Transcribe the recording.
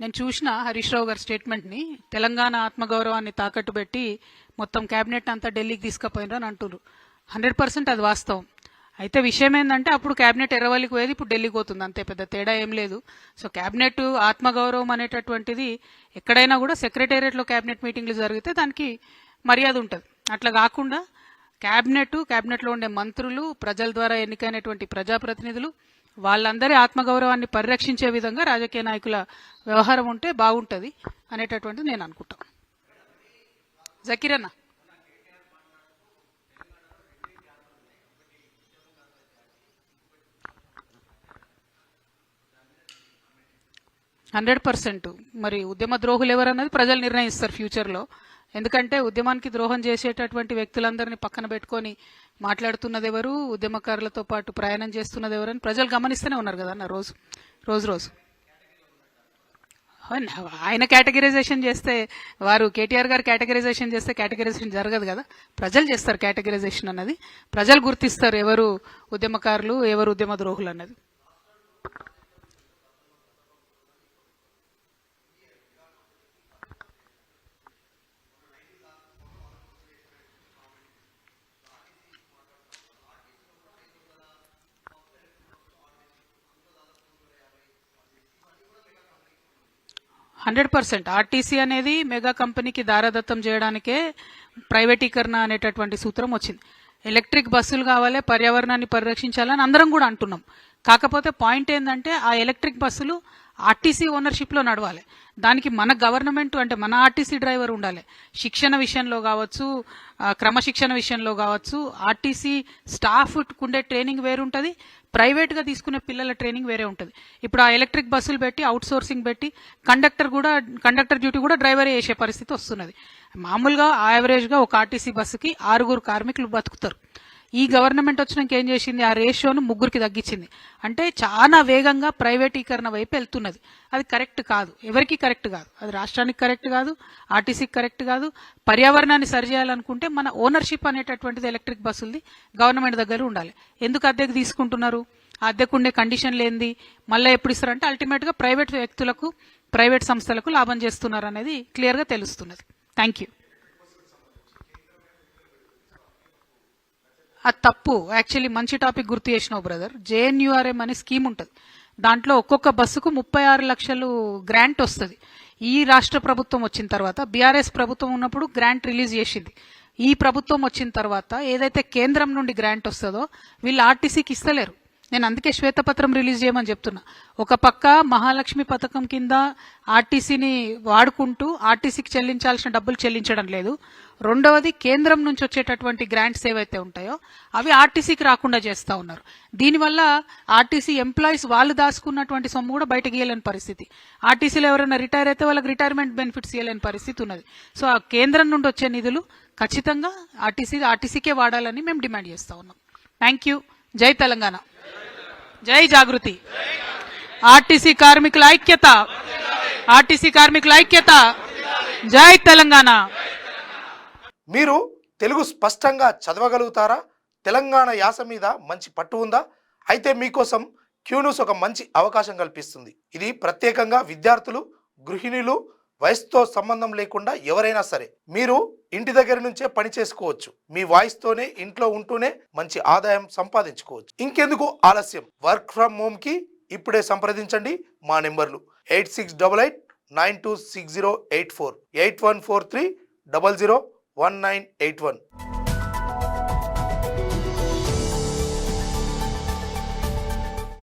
నేను చూసిన హరీష్ రావు గారి స్టేట్మెంట్ని, తెలంగాణ ఆత్మగౌరవాన్ని తాకట్టు పెట్టి మొత్తం క్యాబినెట్ అంతా ఢిల్లీకి తీసుకుపోయినారు అని అంటున్నారు. 100% అది వాస్తవం. అయితే విషయం ఏంటంటే అప్పుడు క్యాబినెట్ ఎర్రవల్లికి పోయేది, ఇప్పుడు ఢిల్లీకి పోతుంది, అంతే, పెద్ద తేడా ఏం లేదు. సో క్యాబినెట్ ఆత్మగౌరవం అనేటటువంటిది ఎక్కడైనా కూడా సెక్రటేరియట్లో క్యాబినెట్ మీటింగ్లు జరిగితే దానికి మర్యాద ఉంటుంది. అట్లా కాకుండా క్యాబినెట్లో ఉండే మంత్రులు, ప్రజల ద్వారా ఎన్నికైనటువంటి ప్రజాప్రతినిధులు, వాళ్ళందరి ఆత్మగౌరవాన్ని పరిరక్షించే విధంగా రాజకీయ నాయకుల వ్యవహారం ఉంటే బాగుంటుంది అనేటటువంటిది నేను అనుకుంటాను. జకీర్ అన్న, హండ్రెడ్ పర్సెంట్ మరి ఉద్యమ ద్రోహులు ఎవరన్నది ప్రజలు నిర్ణయిస్తారు ఫ్యూచర్లో. ఎందుకంటే ఉద్యమానికి ద్రోహం చేసేటటువంటి వ్యక్తులందరినీ పక్కన పెట్టుకొని మాట్లాడుతున్నది ఎవరు, ఉద్యమకారులతో పాటు ప్రయాణం చేస్తున్నది ఎవరని ప్రజలు గమనిస్తూనే ఉన్నారు కదా అన్న రోజు. ఆయన కేటగిరైజేషన్ చేస్తే, వారు కేటీఆర్ గారు కేటగిరైజేషన్ చేస్తే కేటగిరైజేషన్ జరగదు కదా, ప్రజలు చేస్తారు కేటగిరైజేషన్ అన్నది. ప్రజలు గుర్తిస్తారు ఎవరు ఉద్యమకారులు, ఎవరు ఉద్యమ ద్రోహులు అన్నది. హండ్రెడ్ పర్సెంట్ ఆర్టీసీ అనేది మెగా కంపెనీకి దారాదత్తం చేయడానికే ప్రైవేటీకరణ అనేటటువంటి సూత్రం వచ్చింది. ఎలక్ట్రిక్ బస్సులు కావాలి, పర్యావరణాన్ని పరిరక్షించాలని అందరం కూడా అంటున్నాం. కాకపోతే పాయింట్ ఏంటంటే ఆ ఎలక్ట్రిక్ బస్సులు ఆర్టీసీ ఓనర్షిప్లో నడవాలి. దానికి మన గవర్నమెంట్ అంటే మన ఆర్టీసీ డ్రైవర్ ఉండాలి. శిక్షణ విషయంలో కావచ్చు, క్రమశిక్షణ విషయంలో కావచ్చు, ఆర్టీసీ స్టాఫ్ ఉండే ట్రైనింగ్ వేరు ఉంటుంది, ప్రైవేట్గా తీసుకునే పిల్లల ట్రైనింగ్ వేరే ఉంటుంది. ఇప్పుడు ఆ ఎలక్ట్రిక్ బస్సులు పెట్టి అవుట్ సోర్సింగ్ పెట్టి కండక్టర్ డ్యూటీ కూడా డ్రైవరే చేసే పరిస్థితి వస్తున్నది. మామూలుగా యావరేజ్గా ఒక ఆర్టీసీ బస్సుకి 6 కార్మికులు బతుకుతారు. ఈ గవర్నమెంట్ వచ్చినాక ఏం చేసింది, ఆ రేషియోను 3కి తగ్గించింది. అంటే చాలా వేగంగా ప్రైవేటీకరణ వైపు వెళ్తున్నది. అది కరెక్ట్ కాదు, ఎవరికి కరెక్ట్ కాదు, అది రాష్ట్రానికి కరెక్ట్ కాదు, ఆర్టీసీకి కరెక్ట్ కాదు. పర్యావరణాన్ని సరిచేయాలనుకుంటే మన ఓనర్షిప్ అనేటటువంటిది ఎలక్ట్రిక్ బస్సులది గవర్నమెంట్ దగ్గర ఉండాలి. ఎందుకు అద్దెకు తీసుకుంటున్నారు, ఆ అద్దెకు ఉండే కండిషన్లు ఏంది, మళ్ళీ ఎప్పుడు ఇస్తారంటే అల్టిమేట్గా ప్రైవేట్ వ్యక్తులకు, ప్రైవేట్ సంస్థలకు లాభం చేస్తున్నారు అనేది క్లియర్గా తెలుస్తున్నది. Thank you. అది తప్పు. యాక్చువల్లీ మంచి టాపిక్ గుర్తు చేసినావు బ్రదర్. జేఎన్యూఆర్ఎం అనే స్కీమ్ ఉంటుంది. దాంట్లో ఒక్కొక్క బస్సుకు 36 లక్షలు గ్రాంట్ వస్తుంది. ఈ రాష్ట్ర ప్రభుత్వం వచ్చిన తర్వాత, బీఆర్ఎస్ ప్రభుత్వం ఉన్నప్పుడు గ్రాంట్ రిలీజ్ చేసింది. ఈ ప్రభుత్వం వచ్చిన తర్వాత ఏదైతే కేంద్రం నుండి గ్రాంట్ వస్తుందో వీళ్ళు ఆర్టీసీకి ఇస్తలేరు. నేను అందుకే శ్వేతపత్రం రిలీజ్ చేయమని చెప్తున్నా. ఒక పక్క మహాలక్ష్మి పథకం కింద ఆర్టీసీని వాడుకుంటూ ఆర్టీసీకి చెల్లించాల్సిన డబ్బులు చెల్లించడం లేదు. రెండవది, కేంద్రం నుంచి వచ్చేటటువంటి గ్రాంట్స్ ఏవైతే ఉంటాయో అవి ఆర్టీసీకి రాకుండా చేస్తూ ఉన్నారు. దీనివల్ల ఆర్టీసీ ఎంప్లాయీస్ వాళ్ళు దాచుకున్నటువంటి సొమ్ము కూడా బయటకు ఇవ్వలేని పరిస్థితి. ఆర్టీసీలో ఎవరైనా రిటైర్ అయితే వాళ్ళకి రిటైర్మెంట్ బెనిఫిట్స్ ఇవ్వలేని పరిస్థితి ఉన్నది. సో ఆ కేంద్రం నుండి వచ్చే నిధులు ఖచ్చితంగా ఆర్టీసీకే వాడాలని మేము డిమాండ్ చేస్తూ ఉన్నాం. Thank you. జై తెలంగాణ, జై జాగృతి. ఆర్టీసీ కార్మికుల ఐక్యత, ఆర్టీసీ కార్మికుల ఐక్యత. జై తెలంగాణ. మీరు తెలుగు స్పష్టంగా చదవగలుగుతారా? తెలంగాణ యాస మీద మంచి పట్టు ఉందా? అయితే మీకోసం క్యూన్యూస్ ఒక మంచి అవకాశం కల్పిస్తుంది. ఇది ప్రత్యేకంగా విద్యార్థులు, గృహిణులు, వయసుతో సంబంధం లేకుండా ఎవరైనా సరే మీరు ఇంటి దగ్గర నుంచే పని చేసుకోవచ్చు. మీ వాయిస్తోనే ఇంట్లో ఉంటూనే మంచి ఆదాయం సంపాదించుకోవచ్చు. ఇంకెందుకు ఆలస్యం? వర్క్ ఫ్రమ్ హోమ్ కి ఇప్పుడే సంప్రదించండి. మా నెంబర్లు 8688926084, 8143001981.